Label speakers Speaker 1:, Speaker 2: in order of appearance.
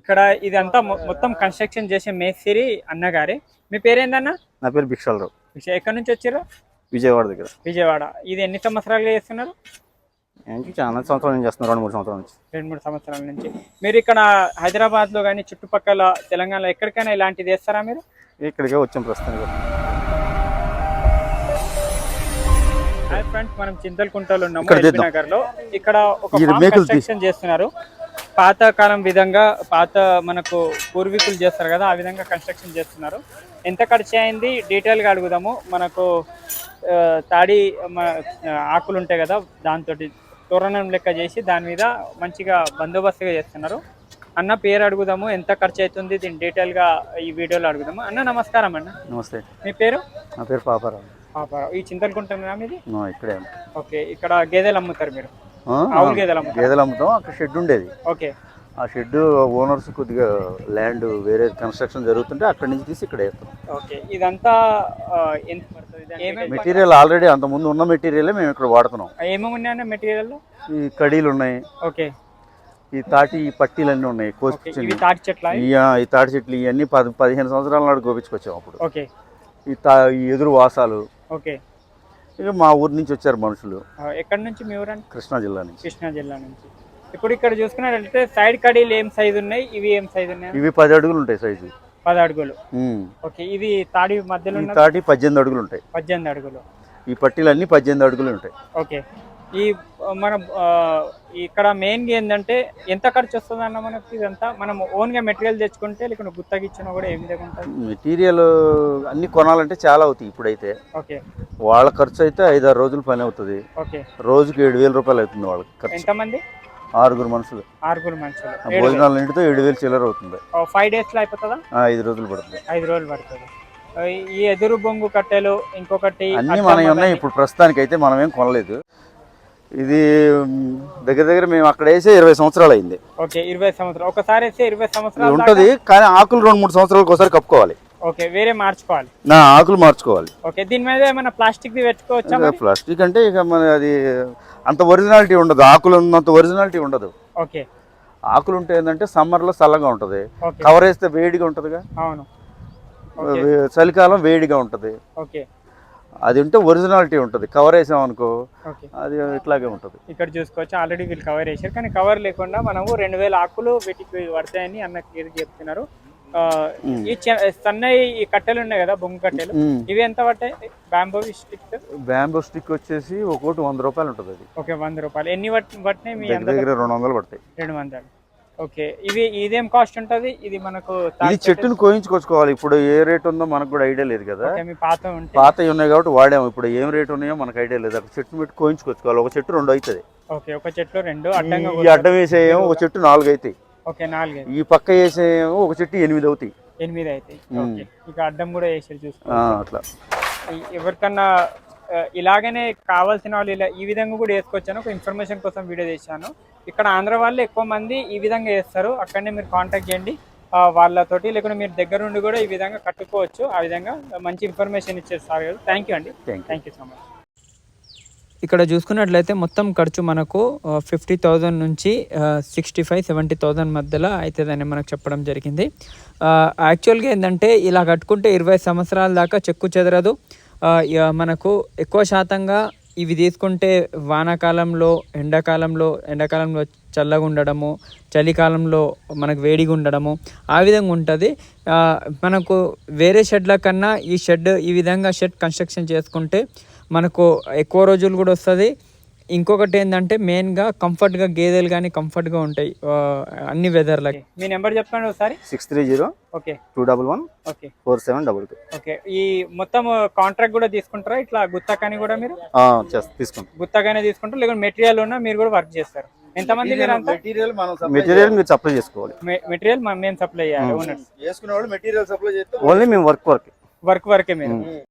Speaker 1: ఇక్కడ ఇదంతా మొత్తం కన్స్ట్రక్షన్ చేసే మేస్త్రి అన్నగారే. మీ పేరేందన్న?
Speaker 2: నా పేరు భిక్షాలరావు.
Speaker 1: ఎక్కడి నుంచి వచ్చారు?
Speaker 2: విజయవాడ దగ్గర.
Speaker 1: విజయవాడ. ఇది ఎన్ని సంవత్సరాలుగా చేస్తున్నారు?
Speaker 2: చాలా సంవత్సరాల నుంచి చేస్తున్నారు, 2-3 సంవత్సరాల నుంచి.
Speaker 1: 2-3 సంవత్సరాల నుంచి. మీరు ఇక్కడ హైదరాబాద్లో కానీ చుట్టుపక్కల తెలంగాణలో ఎక్కడికైనా ఇలాంటిది చేస్తారా మీరు?
Speaker 2: ఇక్కడికే వచ్చాం ప్రస్తుతానికి.
Speaker 1: హాయ్ ఫ్రెండ్స్, మనం చింతలకుంటలో ఉన్నాము, ఎల్బీ నగర్లో. ఇక్కడ ఒక కన్స్ట్రక్షన్ చేస్తున్నారు. పాత కాలం విధంగా, పాత మనకు పూర్వీకులు చేస్తారు కదా, ఆ విధంగా కన్స్ట్రక్షన్ చేస్తున్నారు. ఎంత ఖర్చు అయింది డీటెయిల్గా అడుగుదాము. మనకు తాడి ఆకులు ఉంటాయి కదా, దాంతో తోరణం లెక్క చేసి దాని మీద మంచిగా బందోబస్తుగా చేస్తున్నారు. అన్న పేరు అడుగుదాము, ఎంత ఖర్చు అవుతుంది, దీని డీటెయిల్గా ఈ వీడియోలో అడుగుదాము. అన్న నమస్కారం. అన్న
Speaker 2: నమస్తే.
Speaker 1: మీ పేరు?
Speaker 2: నా పేరు పాపారావు.
Speaker 1: పాపారావు. ఈ చింతలకుంటున్నా మీది?
Speaker 2: ఇక్కడే.
Speaker 1: ఓకే. ఇక్కడ గేదెలు అమ్ముతారు మీరు? ఆవులు
Speaker 2: గేదెలు అమ్ముతాం. అక్కడ షెడ్ ఉండేది.
Speaker 1: ఓకే.
Speaker 2: ఆ షెడ్ ఓనర్స్ కొద్దిగా ల్యాండ్ వేరే కన్స్ట్రక్షన్ జరుగుతుంటే అక్కడి నుంచి తీసి ఇక్కడ వేస్తాం.
Speaker 1: ఓకే. ఇదంతా ఎంత పడుతుంది?
Speaker 2: మెటీరియల్ ఆల్రెడీ అంత ముందు ఉన్న మెటీరియల్ మేము ఇక్కడ వాడుతున్నాం.
Speaker 1: ఏమేమి ఉన్నాయన్న మెటీరియల్?
Speaker 2: ఈ కడీలు ఉన్నాయి.
Speaker 1: ఓకే.
Speaker 2: ఈ తాటి పట్టీలు అన్నీ ఉన్నాయి.
Speaker 1: ఈ తాటి
Speaker 2: చెట్లు ఇవన్నీ 15 సంవత్సరాల నాడు గోపించుకొచ్చాం అప్పుడు.
Speaker 1: ఓకే.
Speaker 2: ఈ ఎదురు వాసాలు.
Speaker 1: ఓకే.
Speaker 2: ఇక మా ఊరు నుంచి వచ్చారు మనుషులు.
Speaker 1: ఎక్కడి నుంచి మీ ఊరు?
Speaker 2: కృష్ణా జిల్లా నుంచి.
Speaker 1: కృష్ణా జిల్లా నుంచి. ఇప్పుడు ఇక్కడ చూసుకున్నట్లయితే సైడ్ కడీలు ఏం సైజు ఉన్నాయి? ఇవి ఏం సైజు ఉన్నాయి?
Speaker 2: ఇవి 10 అడుగులు ఉంటాయి సైజు.
Speaker 1: 10 అడుగులు. ఓకే. ఇది తాడి మధ్యలో
Speaker 2: తాటి 18 అడుగులు ఉంటాయి.
Speaker 1: 18 అడుగులు.
Speaker 2: ఈ పట్టీలు అన్ని 18 అడుగులు ఉంటాయి.
Speaker 1: ఓకే. ఈ మనం ఇక్కడ మెయిన్గా ఏంటంటే ఎంత ఖర్చు వస్తుంది అన్న మనకి? ఇదంతా మనం ఓన్గా మెటీరియల్ తెచ్చుకుంటే లేకుంటే గుత్తకి ఇచ్చినా కూడా ఏ విధంగా ఉంటుంది?
Speaker 2: మెటీరియల్ అన్ని కొనాలంటే చాలా అవుతాయి ఇప్పుడైతే.
Speaker 1: ఓకే.
Speaker 2: వాళ్ళ ఖర్చు అయితే 5-6 రోజులు పని అవుతుంది.
Speaker 1: ఓకే.
Speaker 2: రోజుకి 7,000 రూపాయలు అవుతుంది వాళ్ళకి ఖర్చు.
Speaker 1: ఎంతమంది?
Speaker 2: 6 మనుషులు.
Speaker 1: 6 మనుషులు.
Speaker 2: భోజనాలు నిండితో 7,000 చిల్లర అవుతుంది.
Speaker 1: 5 డేస్లో అయిపోతుందా?
Speaker 2: 5 రోజులు పడుతుంది.
Speaker 1: 5 రోజులు పడుతుంది. ఈ ఎదురు బొంగు కట్టెలు, ఇంకొకటి
Speaker 2: అన్ని మనవి ఉన్నాయి. ఇప్పుడు ప్రస్తుతానికి అయితే మనం ఏం కొనలేదు. ఇది దగ్గర దగ్గర మేము అక్కడ వేసే 20 సంవత్సరాలు అయింది.
Speaker 1: ఓకే. 20 సంవత్సరాలు. ఒకసారి వేస్తే 20 సంవత్సరాలు
Speaker 2: ఉంటుంది. కానీ ఆకులు 2-3 సంవత్సరాలకు ఒకసారి కప్పుకోవాలి.
Speaker 1: ఓకే. వేరే మార్చుకోవాలి.
Speaker 2: ఆకులు మార్చుకోవాలి.
Speaker 1: ఓకే. దీని మీద ఏమైనా ప్లాస్టిక్ పెట్టుకోవచ్చా?
Speaker 2: ప్లాస్టిక్ అంటే ఇక మన అది అంత ఒరిజినాలిటీ ఉండదు. ఆకులు ఉన్నంత ఒరిజినాలిటీ ఉండదు.
Speaker 1: ఓకే.
Speaker 2: ఆకులు ఉంటే ఏంటంటే సమ్మర్లో చల్లగా ఉంటుంది, కవర్ వేస్తే వేడిగా ఉంటుందిగా.
Speaker 1: అవును.
Speaker 2: చలికాలం వేడిగా ఉంటుంది.
Speaker 1: ఓకే.
Speaker 2: అది ఉంటే ఒరిజినాలిటీ ఉంటుంది. కవర్ వేసామనుకో అది ఇట్లాగే ఉంటుంది.
Speaker 1: ఇక్కడ చూసుకోవచ్చు, ఆల్రెడీ వీళ్ళు కవర్ వేసారు. కానీ కవర్ లేకుండా మనము 2000 ఆకులు వీటికి పడతాయని అన్నకి చెప్తున్నారు. ఈ సన్నయ్య ఈ కట్టెలు ఉన్నాయి కదా, బొంగు కట్టెలు, ఇవి ఎంత పడతాయి? బ్యాంబో స్టిక్ వచ్చేసి
Speaker 2: ఒకటి 100 రూపాయలు ఉంటుంది. అది
Speaker 1: ఓకే. 100 రూపాయలు. ఎన్ని పట్టినాయి మీ
Speaker 2: దగ్గర? 200 పడతాయి.
Speaker 1: 200. ఓకే. ఇదేం కాస్ట్ ఉంటుంది? ఇది మనకు
Speaker 2: చెట్టును కోయించుకోవాలి. ఇప్పుడు ఏ రేట్ ఉందో మనకు కూడా ఐడియా లేదు కదా. పాత ఉన్నాయి కాబట్టి వాడాము. ఇప్పుడు ఏం రేట్ ఉన్నాయో మనకు ఐడియా లేదు. అక్కడ చెట్టు పెట్టి కోయించుకోవాలి. ఒక చెట్టు 2 అవుతుంది.
Speaker 1: ఓకే. ఒక చెట్లు 2 అడ్డంగా.
Speaker 2: ఈ అడ్డం వేసేమో ఒక చెట్టు 4 అవుతాయి.
Speaker 1: ఓకే. 4.
Speaker 2: ఈ పక్క వేసేమో ఒక చెట్టు 8 అవుతాయి.
Speaker 1: 8 అవుతాయి. ఓకే. ఇక అడ్డం కూడా వేసేది చూసుకో.
Speaker 2: అట్లా
Speaker 1: ఎవరికన్నా ఇలాగనే కావాల్సిన వాళ్ళు ఇలా ఈ విధంగా కూడా వేసుకోవచ్చాను. ఒక ఇన్ఫర్మేషన్ కోసం వీడియో చేశాను. ఇక్కడ ఆంధ్ర వాళ్ళు ఎక్కువ మంది ఈ విధంగా చేస్తారు. అక్కడనే మీరు కాంటాక్ట్ చేయండి వాళ్ళతోటి, లేకుంటే మీరు దగ్గర నుండి కూడా ఈ విధంగా కట్టుకోవచ్చు. ఆ విధంగా మంచి ఇన్ఫర్మేషన్ ఇచ్చేస్తారు. థ్యాంక్ యూ అండి. Thank you so much. ఇక్కడ చూసుకున్నట్లయితే మొత్తం ఖర్చు మనకు 50,000 నుంచి 65-70,000 మధ్యలో అవుతుందని మనకు చెప్పడం జరిగింది. యాక్చువల్గా ఏంటంటే ఇలా కట్టుకుంటే 20 సంవత్సరాల దాకా చెక్కు చెదరదు. మనకు ఎక్కువ శాతంగా ఇవి తీసుకుంటే వానాకాలంలో, ఎండాకాలంలో చల్లగా ఉండడము, చలికాలంలో మనకు వేడిగా ఉండడము, ఆ విధంగా ఉంటుంది. మనకు వేరే షెడ్ల కన్నా ఈ విధంగా షెడ్ కన్స్ట్రక్షన్ చేసుకుంటే మనకు ఎక్కువ రోజులు కూడా వస్తుంది. ఇంకొకటి ఏంటంటే మెయిన్గా కంఫర్ట్గా గేదెలు కానీ కంఫర్ట్గా ఉంటాయి అన్ని వెదర్లకి. మీ నెంబర్ చెప్పండి ఒకసారి.
Speaker 2: 630
Speaker 1: ఓకే
Speaker 2: 211
Speaker 1: ఓకే
Speaker 2: 4722.
Speaker 1: ఓకే. ఈ మొత్తం కాంట్రాక్ట్ కూడా తీసుకుంటారా? ఇట్లా గుత్తకాని కూడా మీరు
Speaker 2: తీసుకుంటారు?
Speaker 1: గుత్తకానే తీసుకుంటారు, లేకుంటే మెటీరియల్ ఉన్నా మీరు కూడా వర్క్ చేస్తారు? ఎంతమంది మీరు? అంతా
Speaker 2: మెటీరియల్ మీరు సప్లై చేసుకోవాలి.
Speaker 1: మెటీరియల్ మేము సప్లై చేయాలి.
Speaker 2: ఓన్లీ మేము వర్క్
Speaker 1: వరకే మీరు.